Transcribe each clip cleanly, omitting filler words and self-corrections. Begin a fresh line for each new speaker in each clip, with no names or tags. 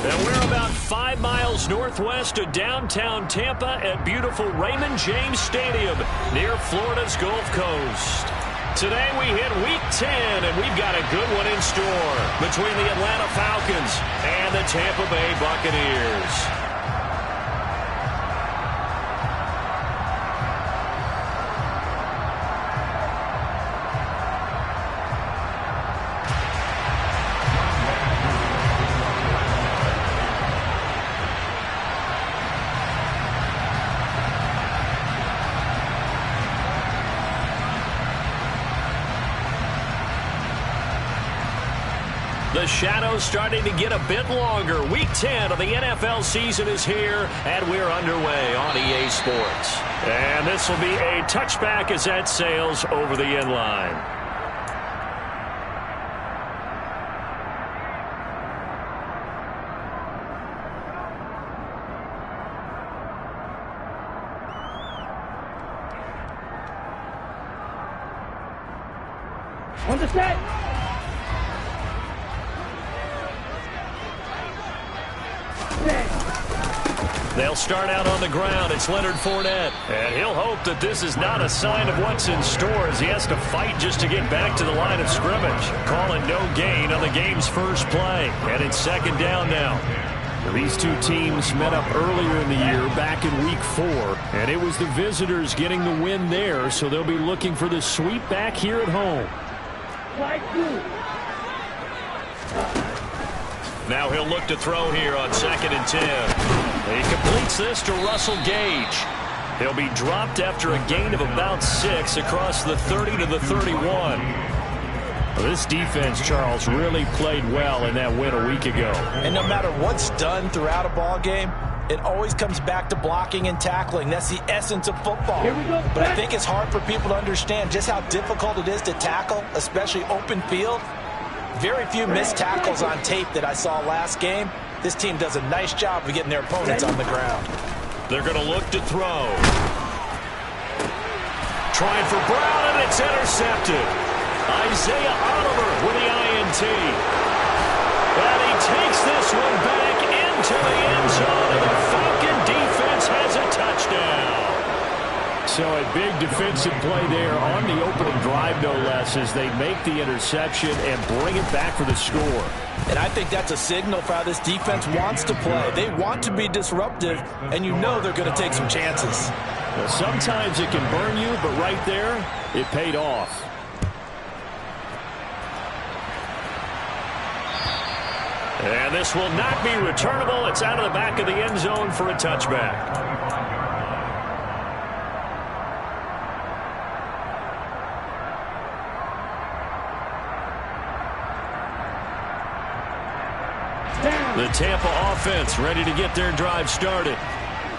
And we're about 5 miles northwest of downtown Tampa at beautiful Raymond James Stadium near Florida's Gulf Coast. Today we hit Week 10, and we've got a good one in store between the Atlanta Falcons and the Tampa Bay Buccaneers. The shadow's starting to get a bit longer. Week 10 of the NFL season is here, and we're underway on EA Sports. And this will be a touchback as that sails over the end line.
On the set.
They'll start out on the ground. It's Leonard Fournette. And he'll hope that this is not a sign of what's in store as he has to fight just to get back to the line of scrimmage. Calling no gain on the game's first play. And it's second down now. These two teams met up earlier in the year back in Week 4. And it was the visitors getting the win there, so they'll be looking for the sweep back here at home. Now he'll look to throw here on 2nd and 10. He completes this to Russell Gage. He'll be dropped after a gain of about 6 across the 30 to the 31. Well, this defense, Charles, really played well in that win a week ago.
And no matter what's done throughout a ball game, it always comes back to blocking and tackling. That's the essence of football.
Here we go.
But I think it's hard for people to understand just how difficult it is to tackle, especially open field. Very few missed tackles on tape that I saw last game. This team does a nice job of getting their opponents on the ground.
They're going to look to throw. Trying for Brown, and it's intercepted. Isaiah Oliver with the INT. And he takes this one back into the end zone, and the Falcon defense has a touchdown. So a big defensive play there on the opening drive, no less, as they make the interception and bring it back for the score.
And I think that's a signal for how this defense wants to play. They want to be disruptive, and you know they're going to take some chances.
Well, sometimes it can burn you, but right there, it paid off. And this will not be returnable. It's out of the back of the end zone for a touchback. The Tampa offense ready to get their drive started.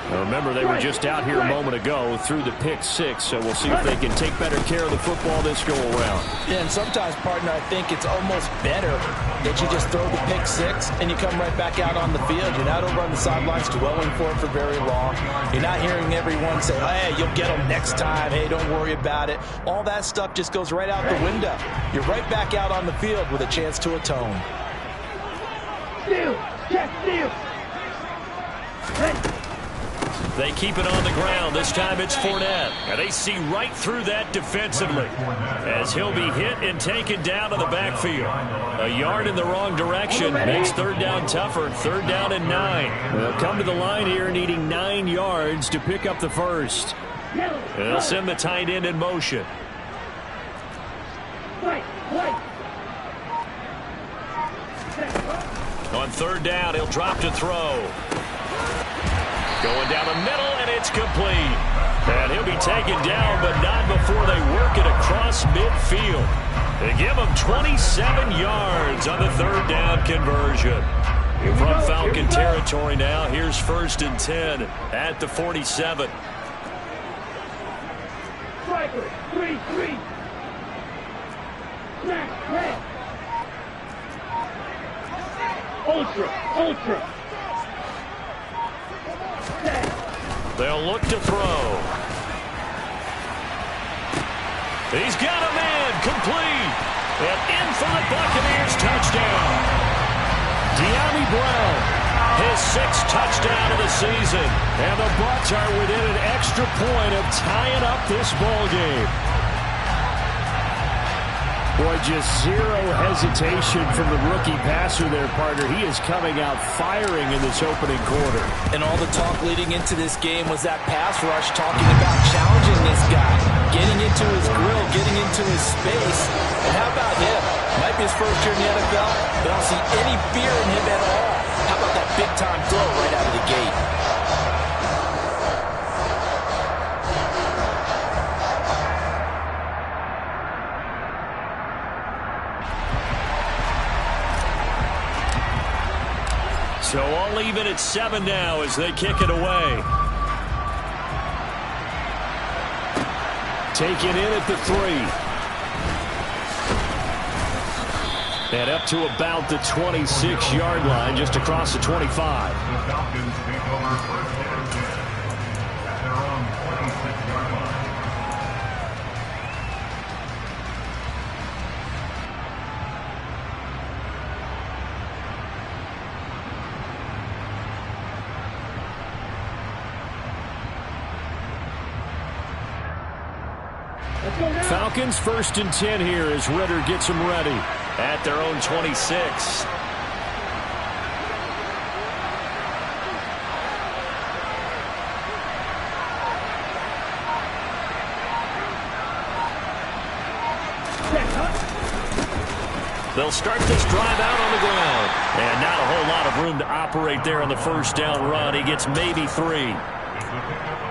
Now remember, they were just out here a moment ago through the pick 6, so we'll see if they can take better care of the football this go-around.
Yeah, and sometimes, partner, I think it's almost better that you just throw the pick 6 and you come right back out on the field. You're not over on the sidelines dwelling for it for very long. You're not hearing everyone say, hey, you'll get them next time. Hey, don't worry about it. All that stuff just goes right out the window. You're right back out on the field with a chance to atone.
Steal! Check, steal!
They keep it on the ground. This time it's Fournette. And they see right through that defensively as he'll be hit and taken down to the backfield. A yard in the wrong direction makes third down tougher. Third down and 9. They'll come to the line here needing 9 yards to pick up the first. They'll send the tight end in motion. On third down, he'll drop to throw. Going down the middle, and it's complete. And he'll be taken down, but not before they work it across midfield. They give him 27 yards on the third down conversion. From Falcon territory now, here's 1st and 10 at the 47.
Striker, 3-3. Snap, red. Ultra.
They'll look to throw. He's got a man, complete. And in for the Buccaneers, touchdown. De'Ami Brown. his 6th touchdown of the season. And the Bucs are within an extra point of tying up this ball game. Boy, just zero hesitation from the rookie passer there, partner. He is coming out firing in this opening quarter.
And all the talk leading into this game was that pass rush, talking about challenging this guy, getting into his grill, getting into his space. And how about him? Might be his first year in the NFL, but I don't see any fear in him at all. How about that big-time throw right out of the gate?
So all even at 7 now as they kick it away. Taken in at the 3. And up to about the 26-yard line, just across the 25.
The Falcons take over first and 10 at their own 26-yard line.
Falcons 1st and 10 here as Ritter gets them ready at their own 26. They'll start this drive out on the ground. And not a whole lot of room to operate there on the first down run. He gets maybe 3.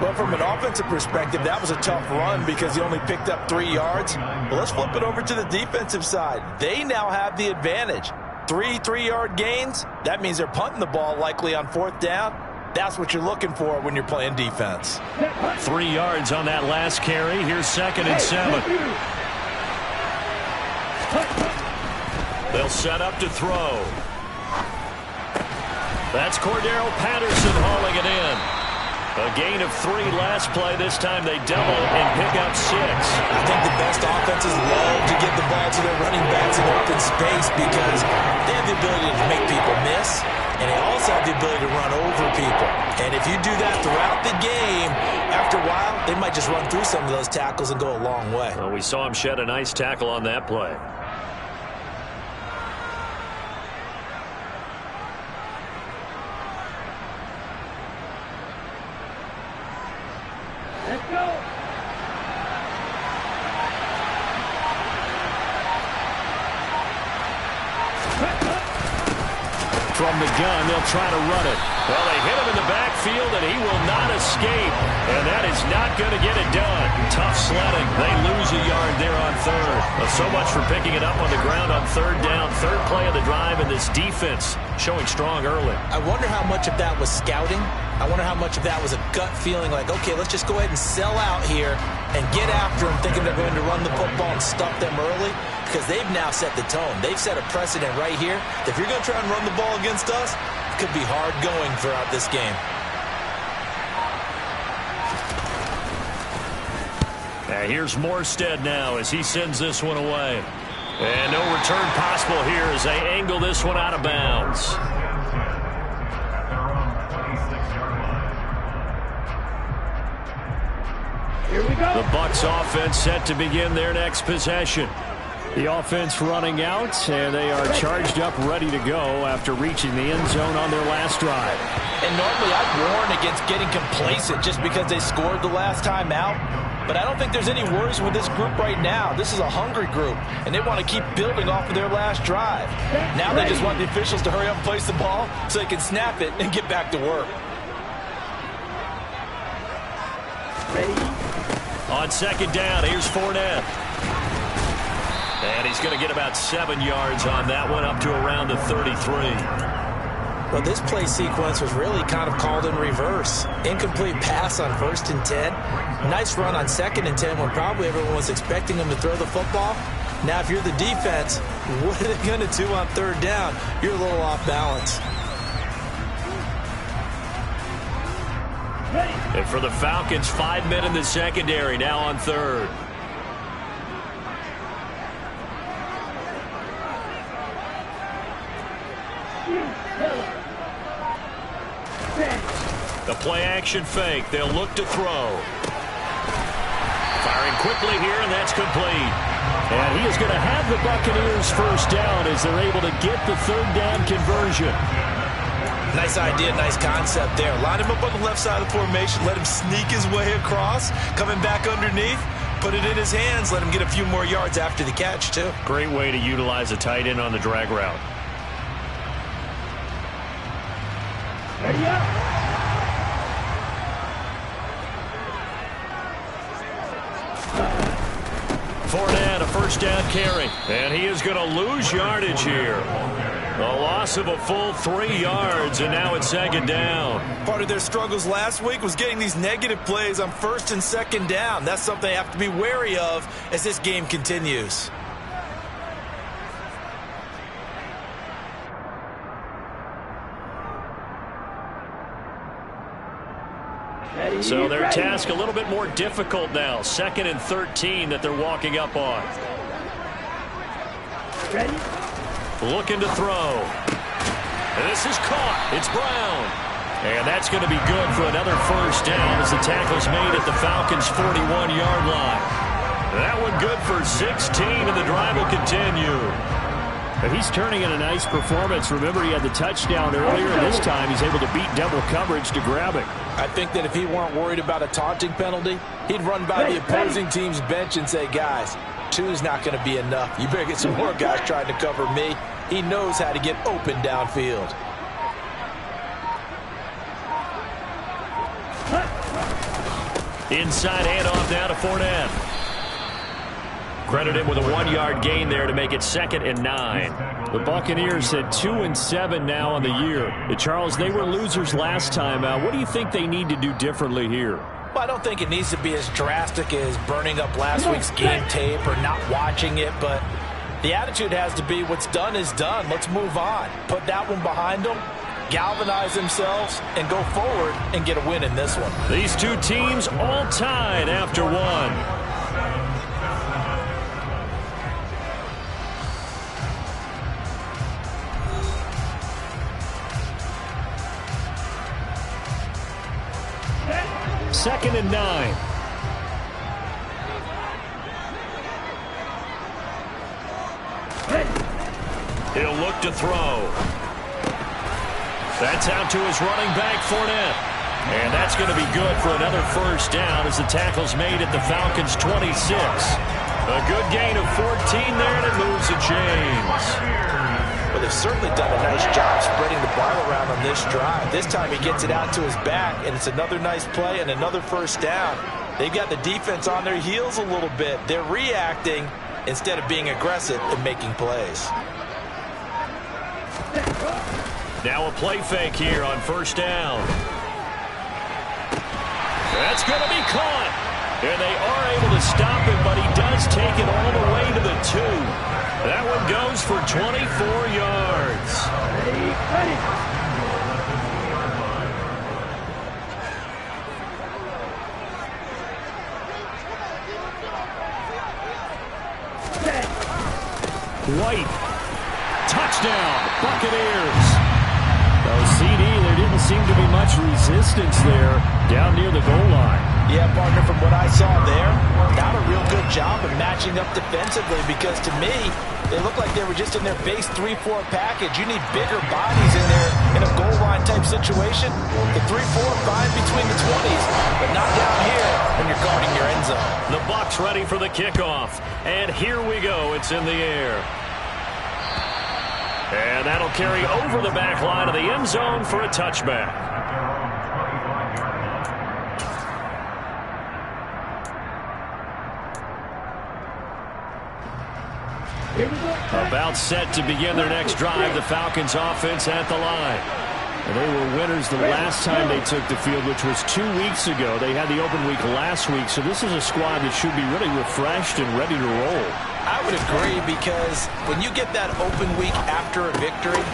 Well, from an offensive perspective, that was a tough run because he only picked up 3 yards. Well, let's flip it over to the defensive side. They now have the advantage. 3 3-yard gains. That means they're punting the ball likely on 4th down. That's what you're looking for when you're playing defense.
3 yards on that last carry. Here's 2nd and 7. They'll set up to throw. That's Cordero Patterson hauling it in. A gain of 3 last play. This time they double and pick up 6.
I think the best offenses love to get the ball to their running backs in open space because they have the ability to make people miss, and they also have the ability to run over people. And if you do that throughout the game, after a while, they might just run through some of those tackles and go a long way.
Well, we saw him shed a nice tackle on that play.
Let's go.
From the gun, they'll try to run it. Well, they hit him in the backfield, and he will not escape. And that is not going to get it done. Tough sledding. They lose a yard there on 3rd. Well, so much for picking it up on the ground on 3rd down. 3rd play of the drive, and this defense showing strong early.
I wonder how much of that was scouting. I wonder how much of that was a gut feeling like, okay, let's just go ahead and sell out here and get after them, thinking they're going to run the football and stuff them early, because they've now set the tone. They've set a precedent right here. If you're going to try and run the ball against us, it could be hard going throughout this game.
Here's Morstead now as he sends this one away. And no return possible here as they angle this one out of bounds.
Here we go.
The Bucs offense set to begin their next possession. The offense running out, and they are charged up, ready to go after reaching the end zone on their last drive.
And normally I'd warn against getting complacent just because they scored the last time out. But I don't think there's any worries with this group right now. This is a hungry group, and they want to keep building off of their last drive. Now they just want the officials to hurry up and place the ball so they can snap it and get back to work.
On 2nd down, here's Fournette. And he's going to get about 7 yards on that one, up to around the 33.
Well, this play sequence was really kind of called in reverse. Incomplete pass on 1st and 10. Nice run on 2nd and 10 when probably everyone was expecting them to throw the football. Now, if you're the defense, what are they going to do on 3rd down? You're a little off balance.
And for the Falcons, 5 men in the secondary now on 3rd. The play-action fake. They'll look to throw. Firing quickly here, and that's complete. And he is going to have the Buccaneers first down as they're able to get the third down conversion.
Nice idea, nice concept there. Line him up on the left side of the formation. Let him sneak his way across. Coming back underneath. Put it in his hands. Let him get a few more yards after the catch, too.
Great way to utilize a tight end on the drag route.
Ready up.
Fournette, a first down carry. And he is going to lose yardage here. A loss of a full 3 yards, and now it's second down.
Part of their struggles last week was getting these negative plays on first and second down. That's something they have to be wary of as this game continues.
So their task a little bit more difficult now. 2nd and 13 that they're walking up on.
Ready?
Looking to throw. And this is caught. It's Brown. And that's going to be good for another first down as the tackle's made at the Falcons' 41-yard line. That one good for 16, and the drive will continue.
But he's turning in a nice performance. Remember, he had the touchdown earlier, and this time he's able to beat double coverage to grab it.
I think that if he weren't worried about a taunting penalty, he'd run by the opposing team's bench and say, guys, 2's not going to be enough. You better get some more guys trying to cover me. He knows how to get open downfield.
Inside handoff now to Fournette. Credit him with a 1-yard gain there to make it 2nd and 9.
The Buccaneers had 2-7 now on the year. Charles, they were losers last time. What do you think they need to do differently here?
Well, I don't think it needs to be as drastic as burning up last week's game tape or not watching it, but the attitude has to be what's done is done. Let's move on. Put that one behind them, galvanize themselves, and go forward and get a win in this one.
These two teams all tied after one.
Second and 9.
He'll look to throw. That's out to his running back, Fournette. And that's going to be good for another first down as the tackle's made at the Falcons' 26. A good gain of 14 there, and it moves the chains.
Well, they've certainly done a nice job spreading the ball around on this drive. This time he gets it out to his back, and it's another nice play and another first down. They've got the defense on their heels a little bit. They're reacting instead of being aggressive and making plays.
Now a play fake here on first down. That's going to be caught. And they are able to stop him, but he does take it all the way to the 2. That one goes for 24 yards.
Ready?
White. Touchdown, Buccaneers. CD, there didn't seem to be much resistance there down near the goal line.
Yeah, partner, from what I saw there, not a real good job of matching up defensively because to me, they look like they were just in their base 3-4 package. You need bigger bodies in there in a goal line type situation. The 3-4 fine between the 20s, but not down here when you're guarding your end zone.
The Bucs ready for the kickoff. And here we go. It's in the air. And that'll carry over the back line of the end zone for a touchback. About set to begin their next drive, the Falcons offense at the line.
And they were winners the last time they took the field, which was 2 weeks ago. They had the open week last week, so this is a squad that should be really refreshed and ready to roll.
I would agree because when you get that open week after a victory,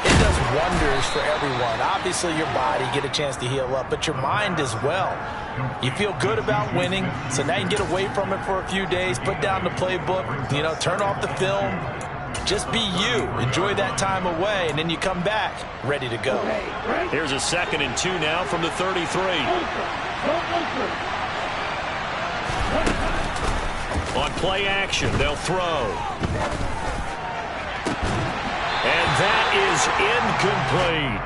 it does wonders for everyone. Obviously, your body, get a chance to heal up, but your mind as well. You feel good about winning, so now you can get away from it for a few days, put down the playbook, turn off the film, Just be you. Enjoy that time away, and then you come back ready to go.
Here's a 2nd and 2 now from the 33. On play action, they'll throw. And that is incomplete.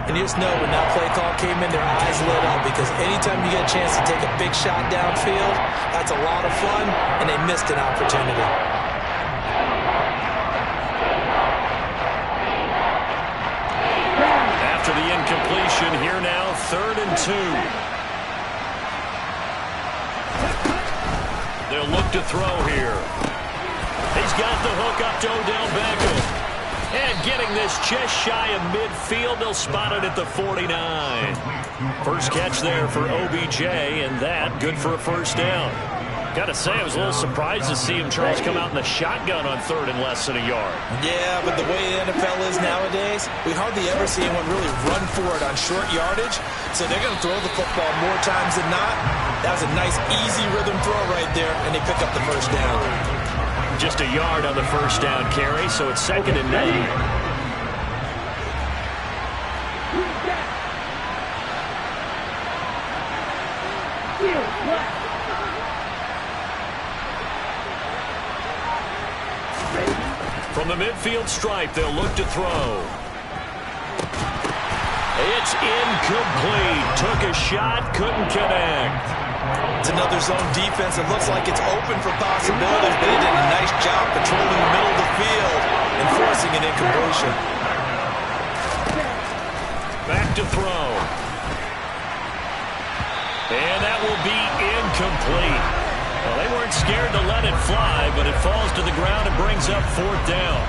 And you just know when that play call came in, their eyes lit up, because anytime you get a chance to take a big shot downfield, that's a lot of fun, and they missed an opportunity.
After the incompletion, here now, 3rd and 2. They'll look to throw here. He's got the hook up to Odell Beckham. And getting this just shy of midfield, they'll spot it at the 49. First catch there for OBJ, and that good for a 1st down. Got to say, I was a little surprised to see him, Charles, come out in the shotgun on 3rd and less than a yard.
Yeah, but the way the NFL is nowadays, we hardly ever see anyone really run for it on short yardage. So they're going to throw the football more times than not. That was a nice, easy rhythm throw right there, and they pick up the 1st down.
Just a yard on the 1st down carry, so it's 2nd and 9. From the midfield stripe, they'll look to throw. It's incomplete. Took a shot, couldn't connect.
It's another zone defense. It looks like it's open for possibilities, but they did a nice job patrolling the middle of the field and forcing an incompletion.
Back to throw. And that will be incomplete. Well, they weren't scared to let it fly, but it falls to the ground and brings up 4th down.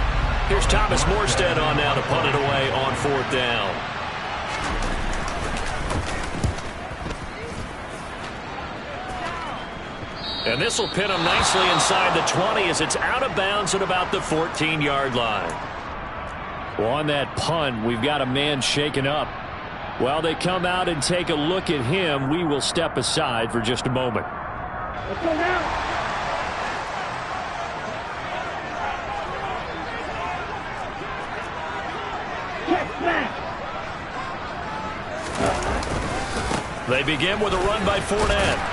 Here's Thomas Morstead on now to punt it away on 4th down. And this will pin them nicely inside the 20 as it's out of bounds at about the 14-yard line.
Well, on that punt, we've got a man shaken up. While they come out and take a look at him, we will step aside for just a moment.
Let's go now. Check back.
They begin with a run by Fournette.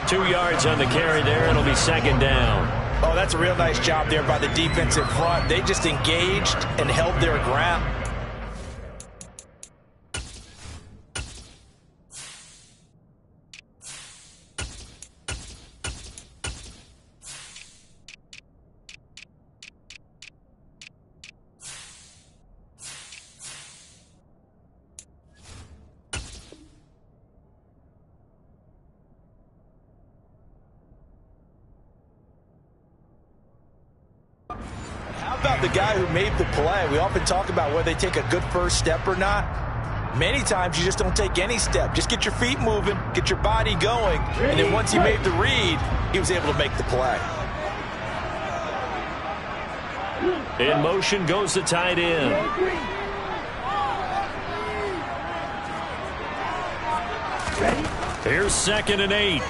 2 yards on the carry there. It'll be 2nd down.
Oh, that's a real nice job there by the defensive front. They just engaged and held their ground. The guy who made the play, we often talk about whether they take a good first step or not. Many times you just don't take any step. Just get your feet moving, get your body going, and then once he made the read, he was able to make the play.
In motion goes the tight end. Here's 2nd and 8.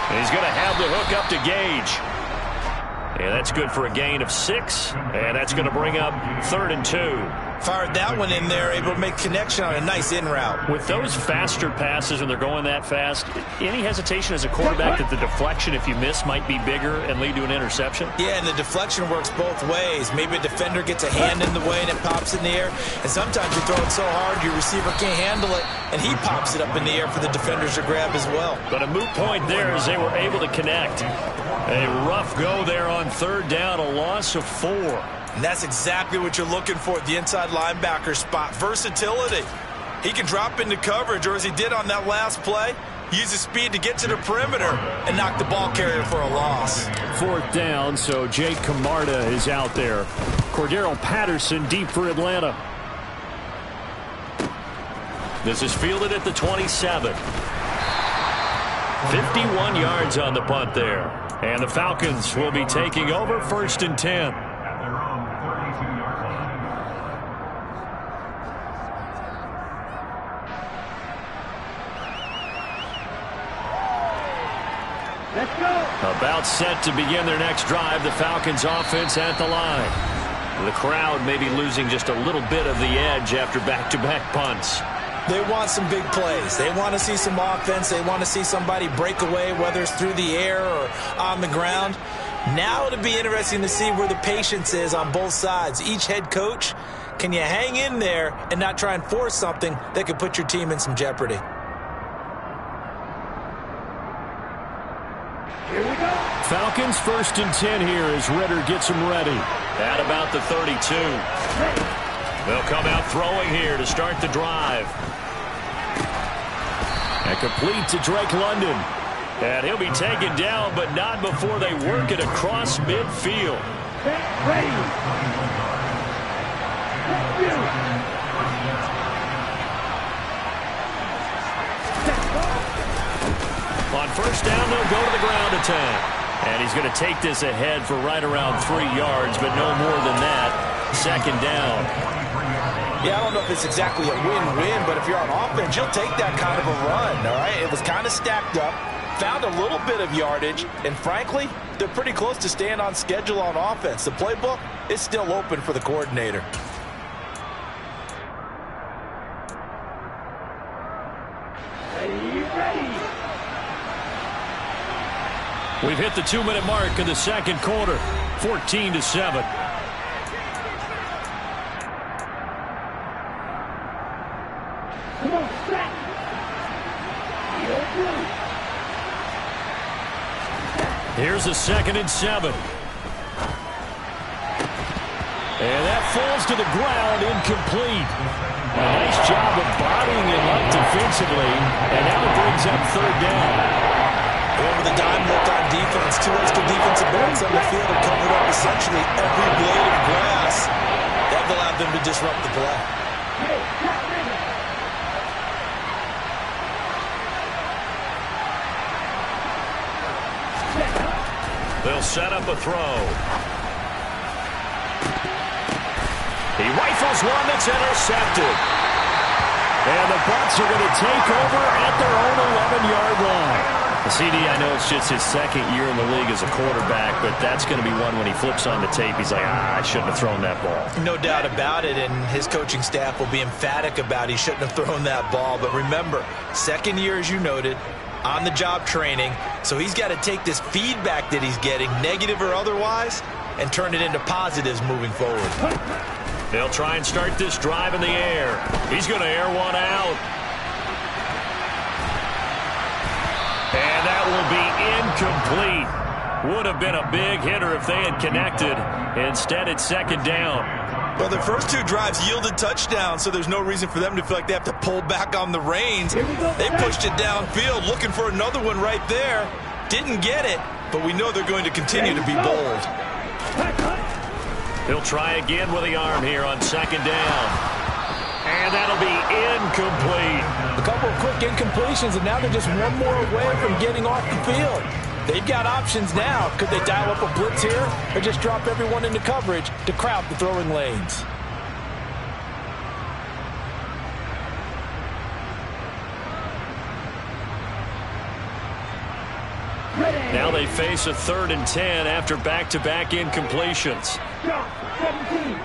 And he's going to have the hook up to Gage. And that's good for a gain of 6. And that's going to bring up 3rd and 2.
Fired that one in there, able to make connection on a nice in route.
With those faster passes when they're going that fast, any hesitation as a quarterback that the deflection, if you miss, might be bigger and lead to an interception?
Yeah, and the deflection works both ways. Maybe a defender gets a hand in the way and it pops in the air. And sometimes you throw it so hard your receiver can't handle it, and he pops it up in the air for the defenders to grab as well.
But a moot point there as they were able to connect. A rough go there on 3rd down, a loss of 4.
And that's exactly what you're looking for at the inside linebacker spot. Versatility. He can drop into coverage, or as he did on that last play, use his speed to get to the perimeter and knock the ball carrier for a loss.
4th down, so Jake Camarda is out there. Cordero Patterson deep for Atlanta.
This is fielded at the 27. 51 yards on the punt there. And the Falcons will be taking over 1st and 10.
At their own 32-yard line.
Let's go.
About set to begin their next drive, the Falcons offense at the line. The crowd may be losing just a little bit of the edge after back-to-back punts.
They want some big plays. They want to see some offense. They want to see somebody break away, whether it's through the air or on the ground. Now it'll be interesting to see where the patience is on both sides. Each head coach, can you hang in there and not try and force something that could put your team in some jeopardy?
Here we go.
Falcons 1st and 10 here as Ridder gets them ready.
At about the 32. They'll come out throwing here to start the drive.
And complete to Drake London.
And he'll be taken down, but not before they work it across midfield.
Ready.
On first down, they'll go to the ground attack. And he's going to take this ahead for right around 3 yards, but no more than that. 2nd down.
Yeah, I don't know if it's exactly a win-win, but if you're on offense, you'll take that kind of a run, all right? It was kind of stacked up, found a little bit of yardage, and frankly, they're pretty close to staying on schedule on offense. The playbook is still open for the coordinator.
We've hit the 2-minute mark in the 2nd quarter. 14-7.
Come on, set.
Here's a 2nd and 7. And that falls to the ground, incomplete. A nice job of bodying him up defensively. And now it brings up 3rd down.
Over the dime look on defense. 2 extra defensive backs on the field have covered up essentially every blade of grass. That allowed them to disrupt the play.
They'll set up a throw. He rifles one that's intercepted. And the Bucs are going to take over at their own 11-yard line. CD, I know it's just his 2nd year in the league as a quarterback, but that's going to be one when he flips on the tape. He's like, I shouldn't have thrown that ball.
No doubt about it, and his coaching staff will be emphatic about he shouldn't have thrown that ball. But remember, 2nd year, as you noted, on-the-job training, so he's got to take this feedback that he's getting, negative or otherwise, and turn it into positives moving forward.
They'll try and start this drive in the air. He's going to air one out. And that will be incomplete. Would have been a big hitter if they had connected. Instead, it's 2nd down.
Well, their first 2 drives yielded touchdowns, so there's no reason for them to feel like they have to pull back on the reins. They pushed it downfield, looking for another one right there. Didn't get it, but we know they're going to continue to be bold.
He'll try again with the arm here on 2nd down. And that'll be incomplete.
A couple of quick incompletions, and now they're just one more away from getting off the field. They've got options now. Could they dial up a blitz here or just drop everyone into coverage to crowd the throwing lanes?
Now they face a 3rd and 10 after back-to-back incompletions.
17.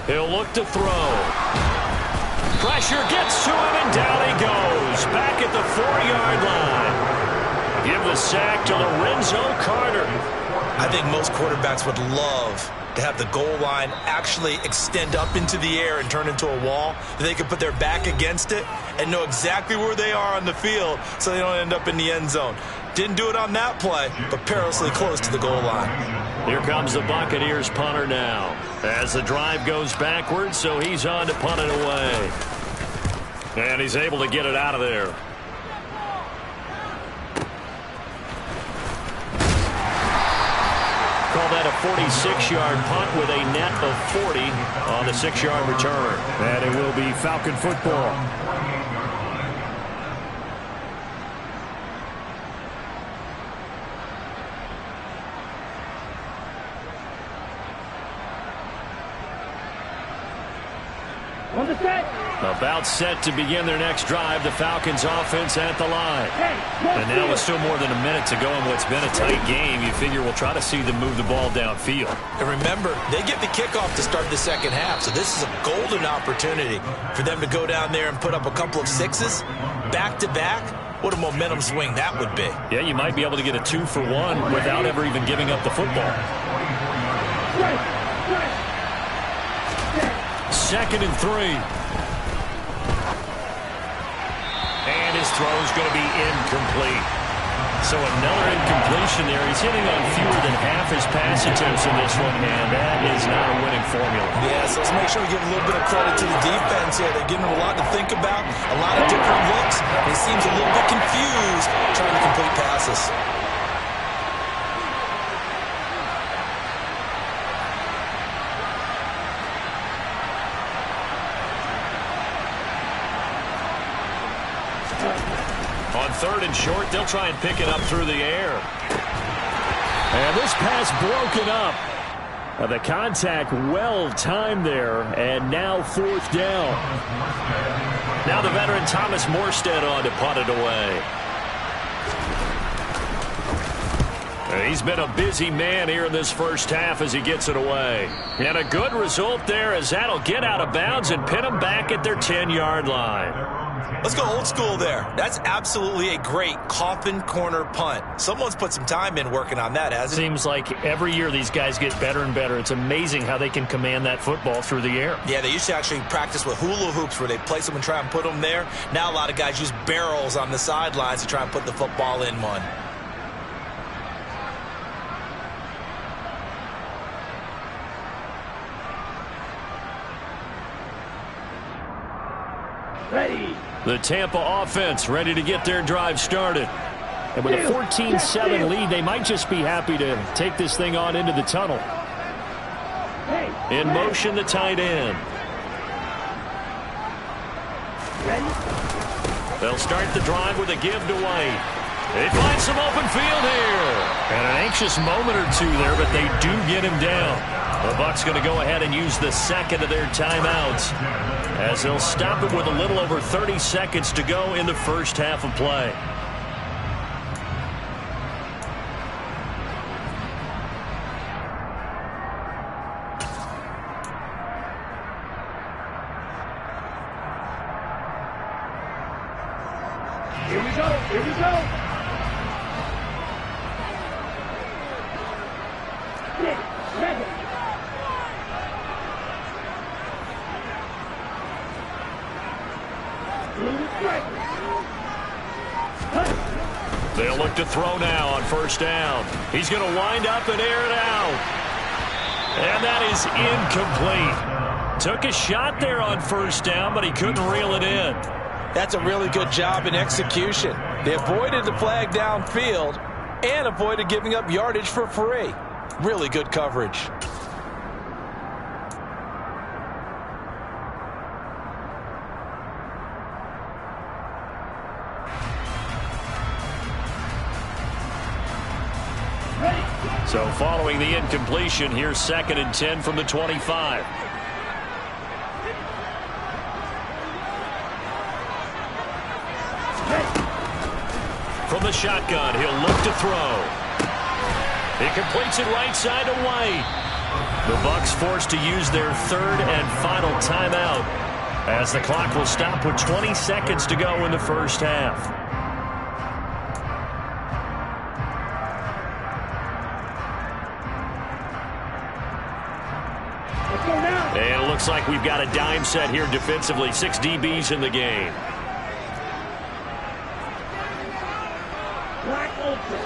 He'll look to throw. Pressure gets to him, and down he goes. Back at the 4-yard line. Give the sack to Lorenzo Carter.
I think most quarterbacks would love to have the goal line actually extend up into the air and turn into a wall. They could put their back against it and know exactly where they are on the field so they don't end up in the end zone. Didn't do it on that play, but perilously close to the goal line.
Here comes the Buccaneers punter now. As the drive goes backwards, so he's on to punt it away. And he's able to get it out of there. Call that a 46-yard punt with a net of 40 on the 6-yard return.
And it will be Falcon football.
the set.
About set to begin their next drive. The Falcons offense at the line. And now with still more than a minute to go in what's been a tight game, you figure we'll try to see them move the ball downfield.
And remember, they get the kickoff to start the second half, so this is a golden opportunity for them to go down there and put up a couple of sixes back-to-back. What a momentum swing that would be.
Yeah, you might be able to get a 2-for-1 without ever even giving up the football. 2nd and 3. And his throw is going to be incomplete. So another incompletion there. He's hitting on fewer than half his pass attempts in this one, and that is not a winning formula.
Yeah, so let's make sure we give a little bit of credit to the defense here. They're giving him a lot to think about, a lot of different looks. He seems a little bit confused trying to complete passes.
On 3rd and short, they'll try and pick it up through the air.
And this pass broken up. The contact well timed there, and now 4th down.
Now the veteran Thomas Morstead on to punt it away. He's been a busy man here in this first half as he gets it away. And a good result there as that'll get out of bounds and pin them back at their 10-yard line.
Let's go old school there. That's absolutely a great coffin corner punt. Someone's put some time in working on that, hasn't it?
Seems like every year these guys get better and better. It's amazing how they can command that football through the air.
Yeah, they used to actually practice with hula hoops where they place them and try and put them there. Now a lot of guys use barrels on the sidelines to try and put the football in one.
Ready.
The Tampa offense ready to get their drive started.
And with a 14-7 lead, they might just be happy to take this thing on into the tunnel.
In motion, the tight end. They'll start the drive with a give to White. They find some open field here. And an anxious moment or two there, but they do get him down. The Bucs going to go ahead and use the second of their timeouts as they'll stop it with a little over 30 seconds to go in the first half of play.
Here we go. Here we go. 6 seconds.
They'll look to throw now on first down. He's going to wind up and air it out. And that is incomplete. Took a shot there on first down, but he couldn't reel it in.
That's a really good job in execution. They avoided the flag downfield and avoided giving up yardage for free. Really good coverage.
So following the incompletion, here's 2nd and 10 from the 25. From the shotgun, he'll look to throw. He completes it right side to White. The Bucs forced to use their 3rd and final timeout as the clock will stop with 20 seconds to go in the first half. And it looks like we've got a dime set here defensively. 6 DBs in the game.
Black open.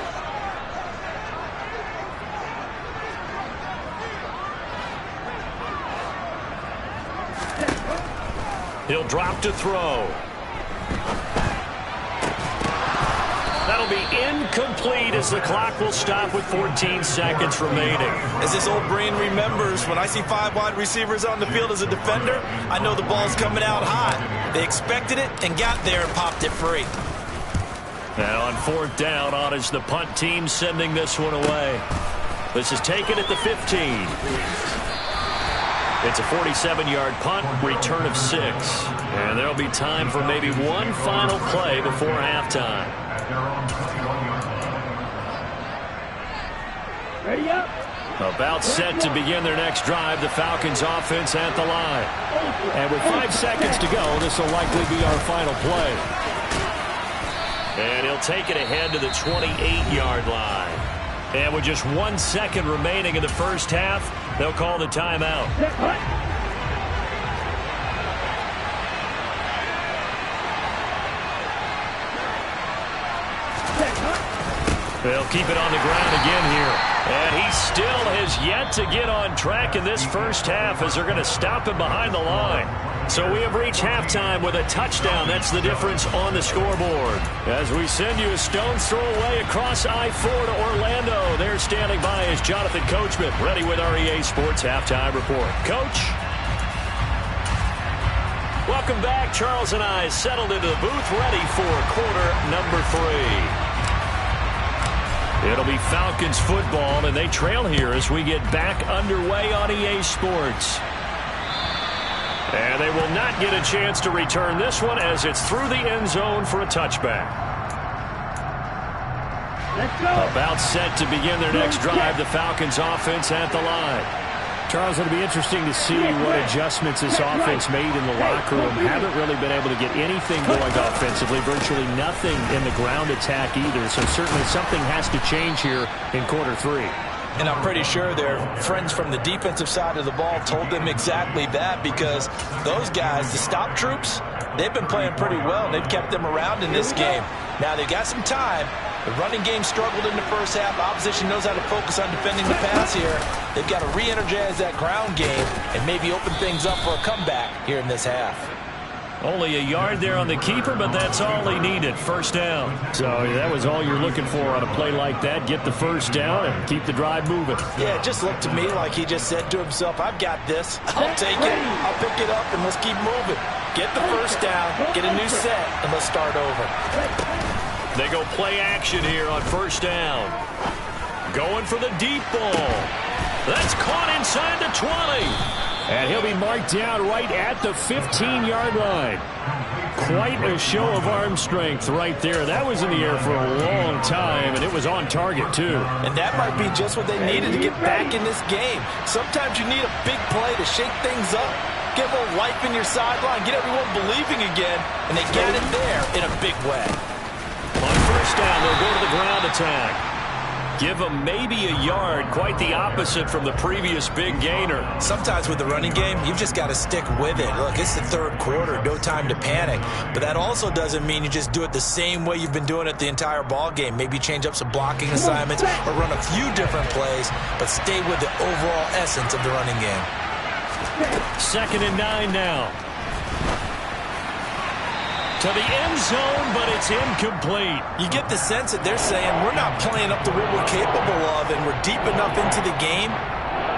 He'll drop to throw. That'll be incomplete as the clock will stop with 14 seconds remaining.
As this old brain remembers, when I see 5 wide receivers on the field as a defender, I know the ball's coming out hot. They expected it and got there and popped it free.
And on 4th down, on is the punt team sending this one away. This is taken at the 15. It's a 47-yard punt, return of 6. And there'll be time for maybe one final play before halftime.
Ready up.
About set to begin their next drive, the Falcons offense at the line.
And with 5 seconds to go, this will likely be our final play.
And he'll take it ahead to the 28-yard line. And with just 1 second remaining in the first half, they'll call the timeout. They'll keep it on the ground again here. And he still has yet to get on track in this first half as they're going to stop him behind the line. So we have reached halftime with a touchdown. That's the difference on the scoreboard. As we send you a stone's throw away across I-4 to Orlando. There standing by is Jonathan Coachman, ready with our EA Sports Halftime Report. Coach? Welcome back. Charles and I settled into the booth, ready for quarter number 3. It'll be Falcons football, and they trail here as we get back underway on EA Sports. And they will not get a chance to return this one as it's through the end zone for a touchback.
Let's go.
About set to begin their next drive, the Falcons offense at the line.
Charles, it'll be interesting to see what adjustments this offense made in the locker room. Haven't really been able to get anything going offensively, virtually nothing in the ground attack either. So certainly something has to change here in quarter 3.
And I'm pretty sure their friends from the defensive side of the ball told them exactly that, because those guys, the stop troops, they've been playing pretty well. They've kept them around in this game. Now, they got some time. The running game struggled in the first half. Opposition knows how to focus on defending the pass here. They've got to re-energize that ground game and maybe open things up for a comeback here in this half.
Only a yard there on the keeper, but that's all he needed. First down.
So that was all you're looking for on a play like that. Get the first down and keep the drive moving.
Yeah, it just looked to me like he just said to himself, I've got this. I'll take it. I'll pick it up, and let's keep moving. Get the first down, get a new set, and let's start over.
They go play action here on first down. Going for the deep ball. That's caught inside the 20.
And he'll be marked down right at the 15-yard line. Quite a show of arm strength right there. That was in the air for a long time, and it was on target, too.
And that might be just what they needed to get back in this game. Sometimes you need a big play to shake things up, get a little life in your sideline, get everyone believing again, and they get it there in a big way.
On first down, they'll go to the ground attack. Give them maybe a yard, quite the opposite from the previous big gainer.
Sometimes with the running game, you've just got to stick with it. Look, it's the third quarter, no time to panic. But that also doesn't mean you just do it the same way you've been doing it the entire ball game. Maybe change up some blocking assignments or run a few different plays, but stay with the overall essence of the running game.
2nd and 9 now. To the end zone, but it's incomplete.
You get the sense that they're saying we're not playing up to what we're capable of, and we're deep enough into the game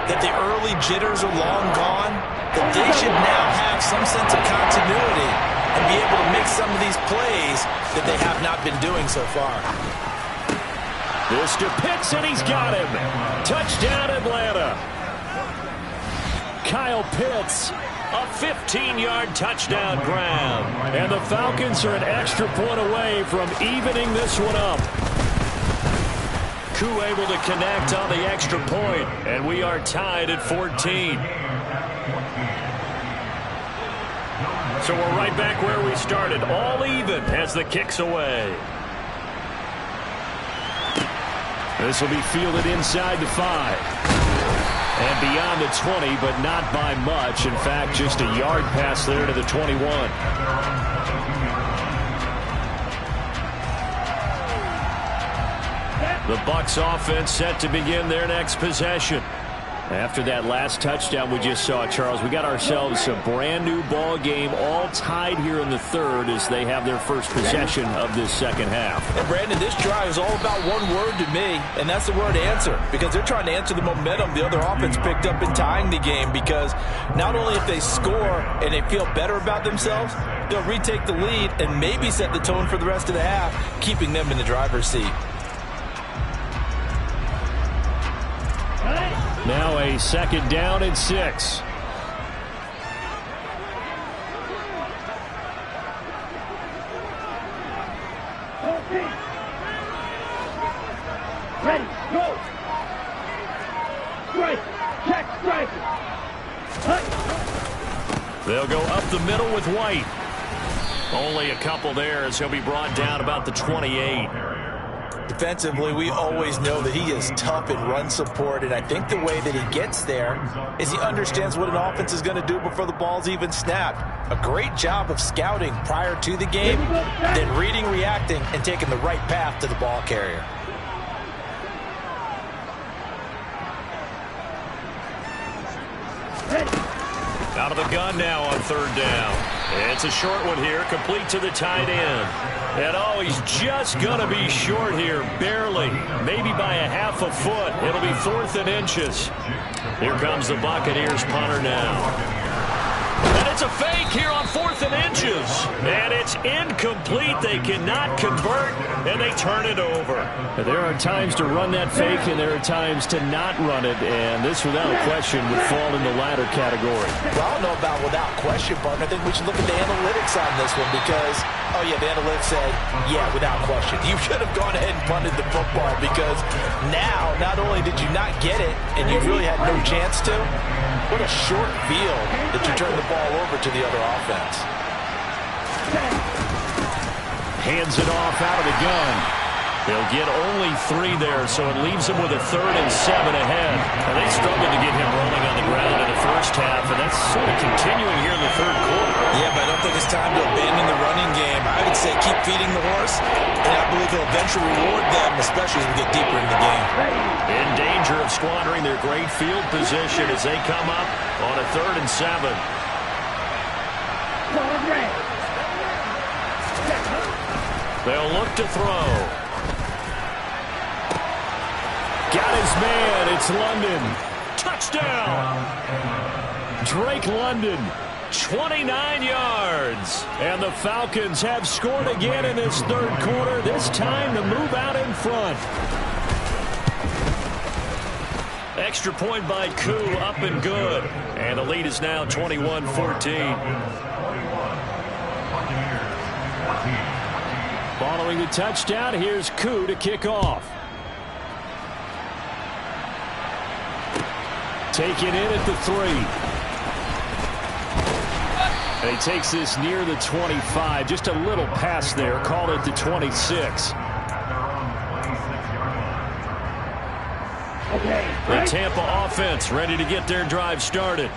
that the early jitters are long gone, that they should now have some sense of continuity and be able to make some of these plays that they have not been doing so far.
Mr. Pitts, and he's got him. Touchdown, Atlanta. Kyle Pitts. A 15-yard touchdown grab. And the Falcons are an extra point away from evening this one up. Koo able to connect on the extra point, and we are tied at 14. So we're right back where we started, all even as the kick's away. This will be fielded inside the 5. And beyond the 20, but not by much. In fact, just a yard pass there to the 21. The Bucs offense set to begin their next possession. After that last touchdown we just saw, Charles, we got ourselves a brand new ball game, all tied here in the third as they have their first possession of this second half.
And Brandon, this drive is all about one word to me, and that's the word answer, because they're trying to answer the momentum the other offense picked up in tying the game, because not only if they score and they feel better about themselves, they'll retake the lead and maybe set the tone for the rest of the half, keeping them in the driver's seat.
Now a 2nd down and 6.
Ready, go! Strike! Check, strike!
They'll go up the middle with White. Only a couple there as he'll be brought down about the 28.
Defensively, we always know that he is tough in run support, and I think the way that he gets there is he understands what an offense is going to do before the ball's even snapped. A great job of scouting prior to the game, then reading, reacting, and taking the right path to the ball carrier.
Out of the gun now on third down. It's a short one here, complete to the tight end. And oh, he's just going to be short here, barely, maybe by a half a foot. It'll be 4th and inches. Here comes the Buccaneers punter now. And it's a fake here on 4th and inches. And it's incomplete. They cannot convert, and they turn it over.
There are times to run that fake, and there are times to not run it. And this, without question, would fall in the latter category.
Well, I don't know about without question, partner. I think we should look at the analytics on this one because, oh, yeah, the analytics said, yeah, without question. You should have gone ahead and punted the football because now, not only did you not get it, and you really had no chance to, what a short field that you turn the ball over to the other offense.
Hands it off out of the gun.
They'll get only 3 there, so it leaves them with a 3rd and 7 ahead. And they struggled to get him rolling on the ground in the first half, and that's sort of continuing here in the third quarter.
Yeah, but I don't think it's time to abandon the running game. I would say keep feeding the horse, and I believe he'll eventually reward them, especially as we get deeper in the game.
In danger of squandering their great field position as they come up on a 3rd and 7. They'll look to throw.
Got his man. It's London.
Touchdown!
Drake London.
29 yards.
And the Falcons have scored again in this third quarter, this time to move out in front.
Extra point by Koo, up and good. And the lead is now 21-14.
Following the touchdown, here's Koo to kick off. Taken in at the 3. And he takes this near the 25. Just a little pass there. Call it the 26.
The Tampa offense ready to get their drive started.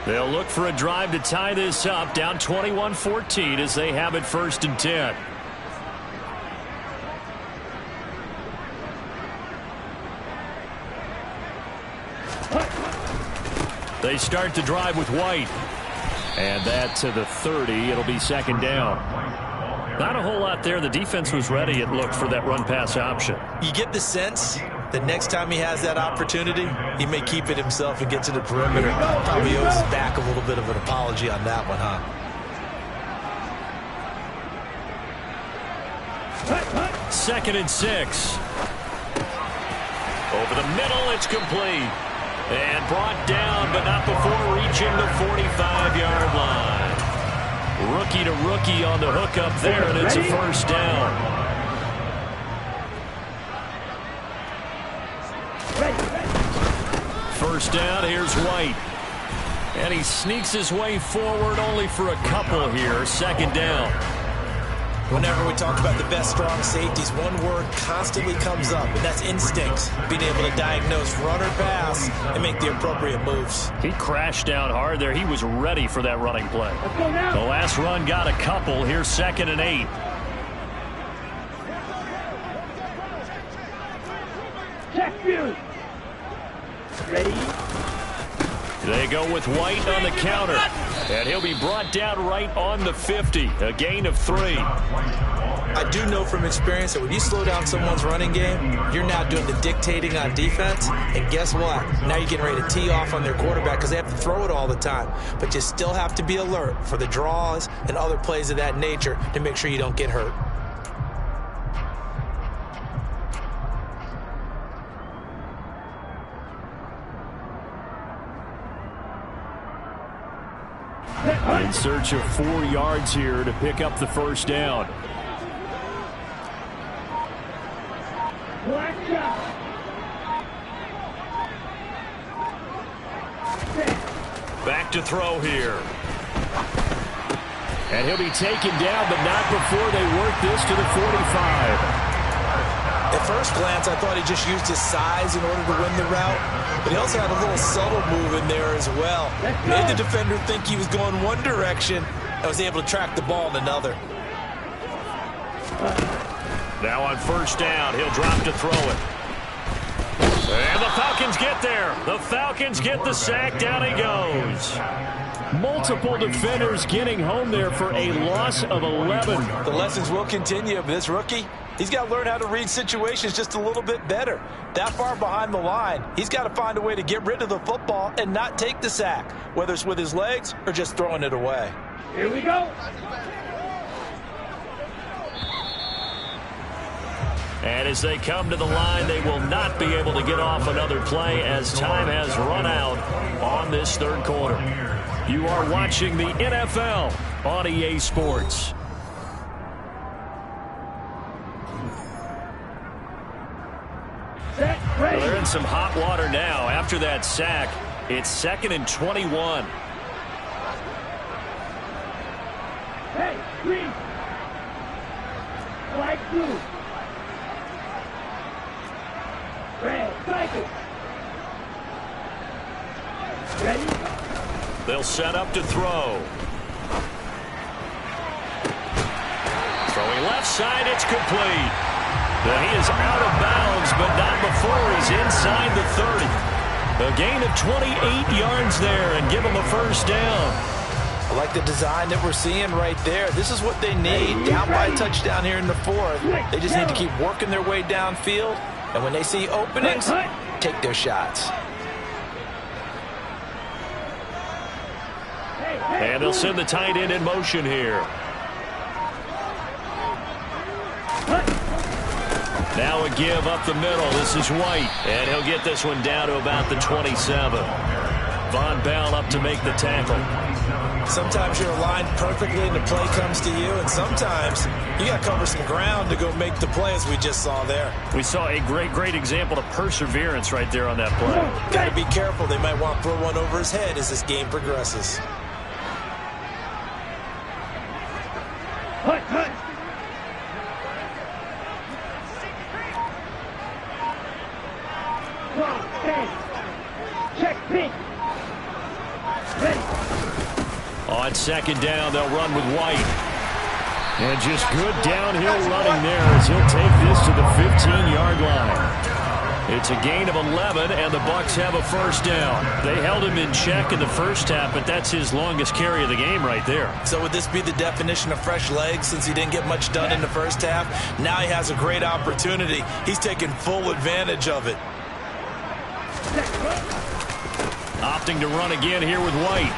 They'll look for a drive to tie this up, down 21-14 as they have it 1st and 10. They start the drive with White. And that to the 30. It'll be 2nd down. Not a whole lot there. The defense was ready, it looked, for that run-pass option.
You get the sense that next time he has that opportunity, he may keep it himself and get to the perimeter. Probably owes his back a little bit of an apology on that one, huh?
2nd and 6. Over the middle, it's complete. And brought down, but not before reaching the 45-yard line. Rookie to rookie on the hook up there, and it's a 1st down. First down, here's White. And he sneaks his way forward only for a couple here. 2nd down.
Whenever we talk about the best strong safeties, one word constantly comes up, and that's instincts. Being able to diagnose run or pass and make the appropriate moves.
He crashed down hard there. He was ready for that running play. The last run got a couple. Here's 2nd and 8.
Check view. Ready?
They go with White on the counter. And he'll be brought down right on the 50. A gain of 3.
I do know from experience that when you slow down someone's running game, you're now doing the dictating on defense. And guess what? Now you're getting ready to tee off on their quarterback because they have to throw it all the time. But you still have to be alert for the draws and other plays of that nature to make sure you don't get hurt.
In search of 4 yards here to pick up the 1st down.
Black shot.
Back to throw here.
And he'll be taken down, but not before they work this to the 45.
At first glance, I thought he just used his size in order to win the route, but he also had a little subtle move in there as well. Made the defender think he was going one direction and was able to track the ball in another.
Now on first down, he'll drop to throw it. And the Falcons get there. The Falcons get the sack. Down he goes.
Multiple defenders getting home there for a loss of 11.
The lessons will continue, but this rookie, he's got to learn how to read situations just a little bit better. That far behind the line, he's got to find a way to get rid of the football and not take the sack, whether it's with his legs or just throwing it away.
Here we go.
And as they come to the line, they will not be able to get off another play as time has run out on this third quarter. You are watching the NFL on EA Sports.
Set, ready.
They're in some hot water now. After that sack, it's 2nd and 21.
Hey, green. Flag blue. Red, cycle. Ready?
They'll set up to throw. Throwing left side, it's complete. He is out of bounds, but not before he's inside the 30. A gain of 28 yards there and give him a first down.
I like the design that we're seeing right there. This is what they need. Down by a touchdown here in the fourth. They just need to keep working their way downfield. And when they see openings, take their shots.
And they'll send the tight end in motion here. Now a give up the middle. This is White. And he'll get this one down to about the 27. Von Bell up to make the tackle.
Sometimes you're aligned perfectly and the play comes to you, and sometimes you got to cover some ground to go make the play, as we just saw there.
We saw a great example of perseverance right there on that play.
Got to be careful. They might want to throw one over his head as this game progresses.
Hut, hut. Wrong, stand. Check pink. Ready.
On second down, they'll run with White. And just good downhill running there as he'll take this to the 15-yard line. It's a gain of 11, and the Bucs have a first down. They held him in check in the first half, but that's his longest carry of the game right there.
So would this be the definition of fresh legs since he didn't get much done in the first half? Now he has a great opportunity. He's taking full advantage of it.
Opting to run again here with White.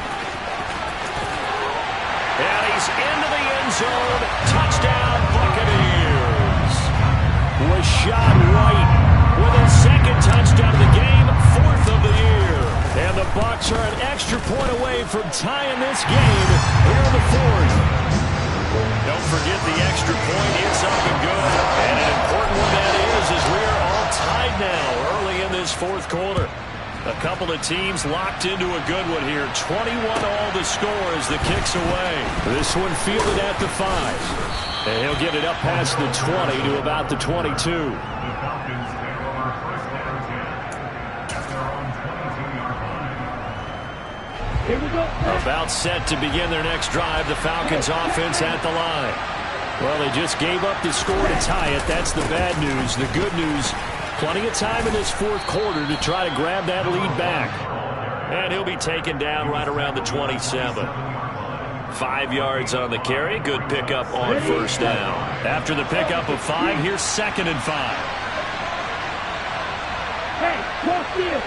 And he's into the end zone. Touchdown, Buccaneers. Rachaad White with his second touchdown of the game, 4th of the year. And the Bucs are an extra point away from tying this game here in the 4th. Don't forget the extra point. It's up and good. And an important one that is, as we are all tied now early in this 4th quarter. A couple of teams locked into a good one here. 21-all the score as the kick's away. This one fielded at the 5. And he'll get it up past the 20 to about the 22.
The Falcons take over first down at their own 22-yard line.
Here we go.
About set to begin their next drive. The Falcons offense at the line. Well, they just gave up the score to tie it. That's the bad news. The good news, plenty of time in this 4th quarter to try to grab that lead back. And he'll be taken down right around the 27. 5 yards on the carry. Good pickup on first down. After the pickup of 5, here's 2nd and 5.
Hey, cross field.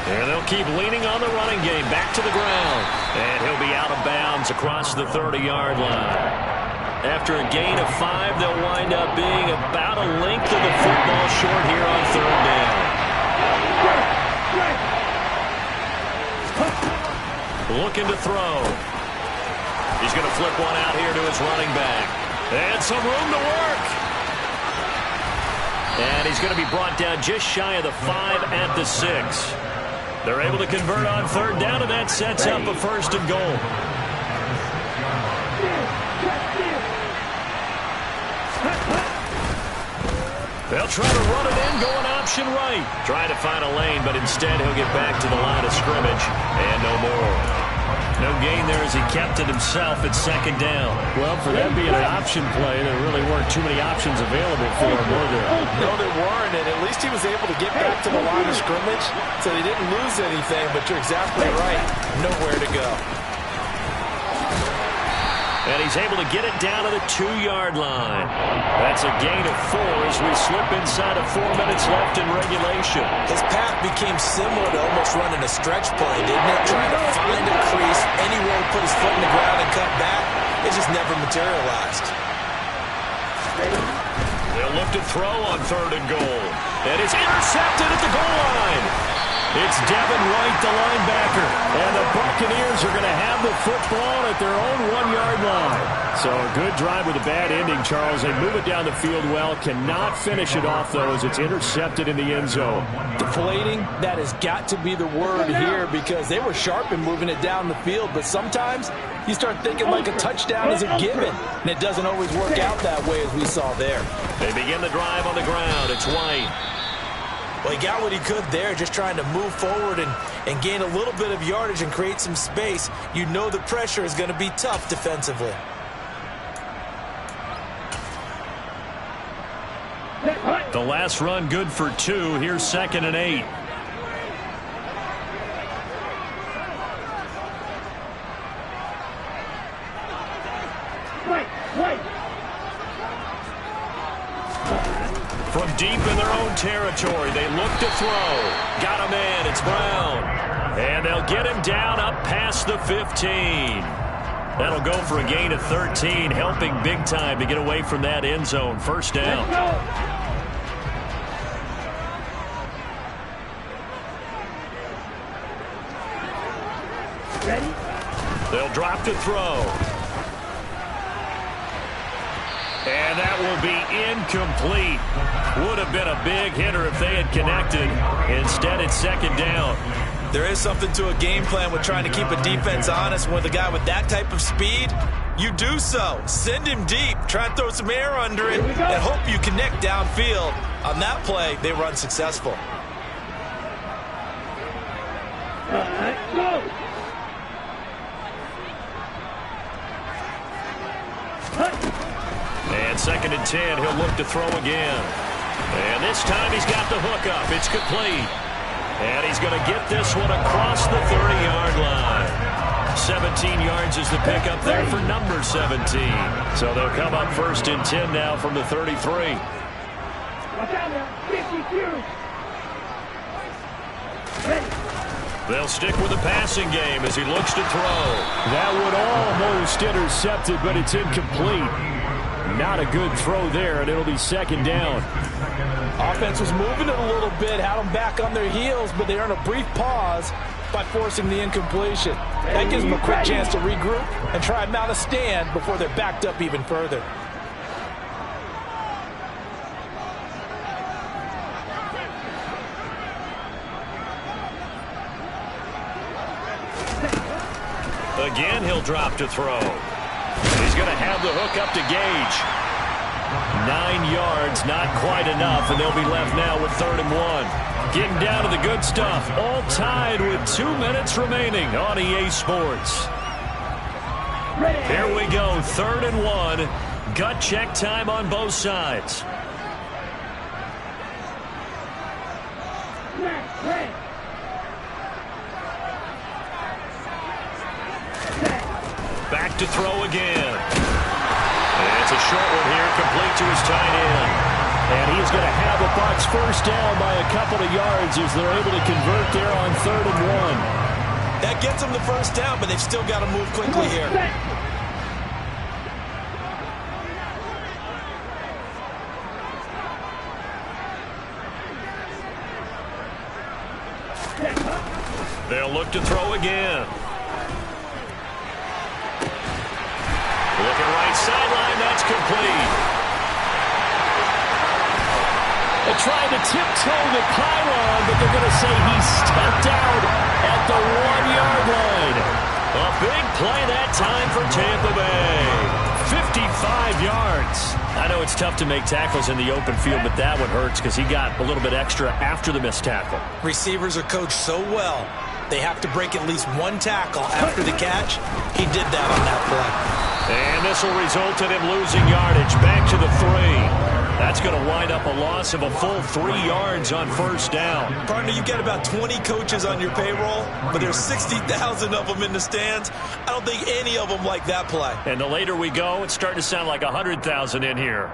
And they'll keep leaning on the running game. Back to the ground. And he'll be out of bounds across the 30-yard line. After a gain of 5, they'll wind up being about a length of the football short here on 3rd down. Looking to throw. He's going to flip one out here to his running back. And some room to work. And he's going to be brought down just shy of the 5 at the 6. They're able to convert on third down, and that sets up a first and goal. They'll try to run it in, going option right. Trying to find a lane, but instead he'll get back to the line of scrimmage. And no more. No gain there as he kept it himself at second down.
Well, for that being an option play, there really weren't too many options available for him, were there?
No, there weren't, and at least he was able to get back to the line of scrimmage, so he didn't lose anything, but you're exactly right. Nowhere to go.
And he's able to get it down to the 2-yard line. That's a gain of 4 as we slip inside of 4 minutes left in regulation.
His path became similar to almost running a stretch play, didn't it? Trying to find a crease, anywhere to put his foot in the ground and cut back. It just never materialized.
They'll look to throw on third and goal. And it's intercepted at the goal line. It's Devin White, the linebacker. And the Buccaneers are going to have the football at their own 1-yard line.
So a good drive with a bad ending, Charles. They move it down the field well. Cannot finish it off, though, as it's intercepted in the end zone.
Deflating, that has got to be the word here because they were sharp in moving it down the field. But sometimes you start thinking like a touchdown is a given. And it doesn't always work out that way as we saw there.
They begin the drive on the ground. It's White.
Well, he got what he could there, just trying to move forward and gain a little bit of yardage and create some space. You know the pressure is going to be tough defensively.
The last run good for 2. Here's 2nd and 8. From deep in their own territory, they look to throw. Got a man, it's Brown. And they'll get him down up past the 15. That'll go for a gain of 13, helping big time to get away from that end zone. First down.
Ready?
They'll drop to throw. And that will be incomplete. Would have been a big hitter if they had connected. Instead, it's second down.
There is something to a game plan with trying to keep a defense honest. With a guy with that type of speed, you do so. Send him deep. Try and throw some air under it and hope you connect downfield. On that play, they were unsuccessful.
Go!
And 2nd and 10, he'll look to throw again. And this time he's got the hook up. It's complete. And he's going to get this one across the 30-yard line. 17 yards is the pickup there for number 17. So they'll come up 1st and 10 now from the 33.
Watch out now. 52. Ready?
They'll stick with the passing game as he looks to throw.
That would almost intercept it, but it's incomplete. Not a good throw there, and it'll be second down.
Offense was moving it a little bit, had them back on their heels, but they earned a brief pause by forcing the incompletion. That gives them a quick chance to regroup and try and mount a stand before they're backed up even further.
Again, he'll drop to throw. He's going to have the hook up to Gage. 9 yards, not quite enough, and they'll be left now with 3rd and 1. Getting down to the good stuff, all tied with 2 minutes remaining on EA Sports. Here we go, 3rd and 1. Gut check time on both sides. Back to throw again. And it's a short one here, complete to his tight end.
And he's going to have a Bucs first down by a couple of yards as they're able to convert there on 3rd and 1.
That gets them the first down, but they've still got to move quickly here. They'll look to throw again.
trying to tiptoe the pylon, but they're going to say he stepped out at the 1-yard line. A big play that time for Tampa Bay. 55 yards. I know it's tough to make tackles in the open field, but that one hurts because he got a little bit extra after the missed tackle.
Receivers are coached so well, they have to break at least one tackle after the catch. He did that on that play.
And this will result in him losing yardage back to the 3. That's going to wind up a loss of a full 3 yards on first down.
Partner, you get about 20 coaches on your payroll, but there's 60,000 of them in the stands. I don't think any of them like that play.
And the later we go, it's starting to sound like 100,000 in here.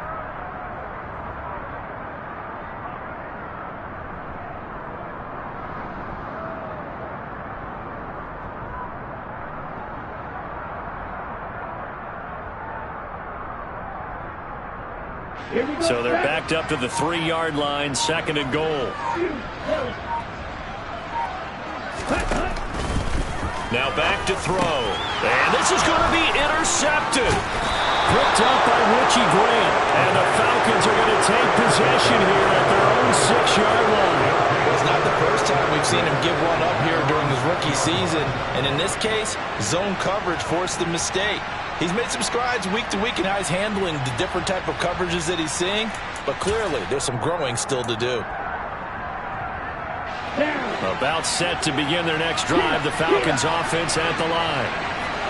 So they're backed up to the 3-yard line, 2nd and goal. Now back to throw. And this is going to be intercepted.
Picked up by Richie Grant. And the Falcons are going to take possession here at their own 6-yard line.
It's not the first time we've seen him give one up here during his rookie season. And in this case, zone coverage forced the mistake. He's made some strides week to week in how he's handling the different type of coverages that he's seeing. But clearly, there's some growing still to do.
About set to begin their next drive, the Falcons offense at the line.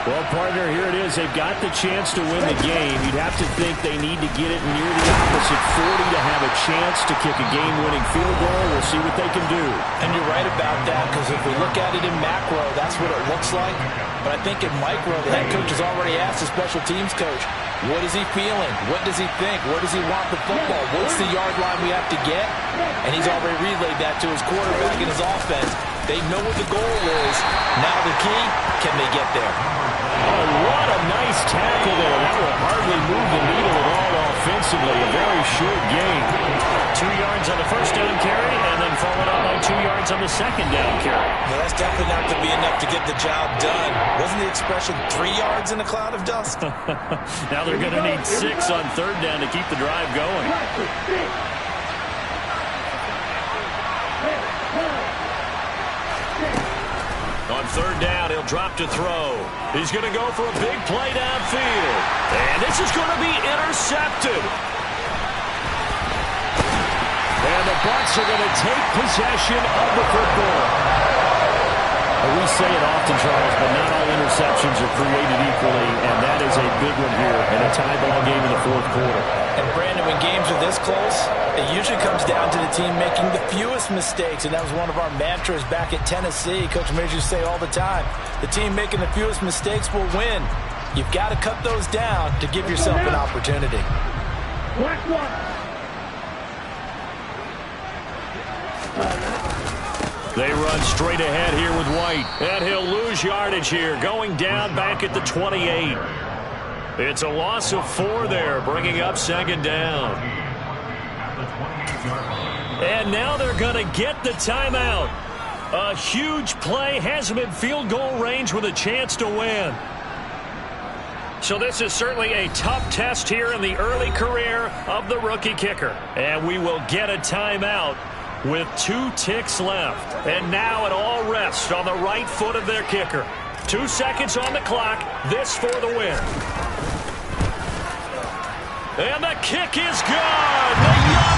Well, partner, here it is. They've got the chance to win the game. You'd have to think they need to get it near the opposite 40 to have a chance to kick a game-winning field goal. We'll see what they can do.
And you're right about that, because if we look at it in macro, that's what it looks like. But I think in micro, the head coach has already asked the special teams coach, what is he feeling? What does he think? Where does he want the football? What's the yard line we have to get? And he's already relayed that to his quarterback and his offense. They know what the goal is. Now the key, can they get there?
Oh, what a nice tackle there. That will hardly move the needle at all offensively. A very short gain.
2 yards on the first down carry, and then followed up by 2 yards on the second down carry.
Well, that's definitely not going to be enough to get the job done. Wasn't the expression 3 yards in a cloud of dust?
Now they're going to need 6 on third down to keep the drive going. On third down, he'll drop to throw. He's going to go for a big play downfield. And this is going to be intercepted.
And the Bucs are going to take possession of the football. We say it often, Charles, but not all interceptions are created equally, and that is a big one here in a tie ball game in the fourth quarter.
And Brandon, when games are this close, it usually comes down to the team making the fewest mistakes, and that was one of our mantras back at Tennessee. Coach Mears used to say all the time, the team making the fewest mistakes will win. You've got to cut those down to give yourself an opportunity.
Black one.
They run straight ahead here with White. And he'll lose yardage here, going down back at the 28. It's a loss of 4 there, bringing up second down. And now they're going to get the timeout. A huge play has him in field goal range with a chance to win. So this is certainly a tough test here in the early career of the rookie kicker. And we will get a timeout with 2 ticks left. And now it all rests on the right foot of their kicker. 2 seconds on the clock. This for the win. And the kick is good. The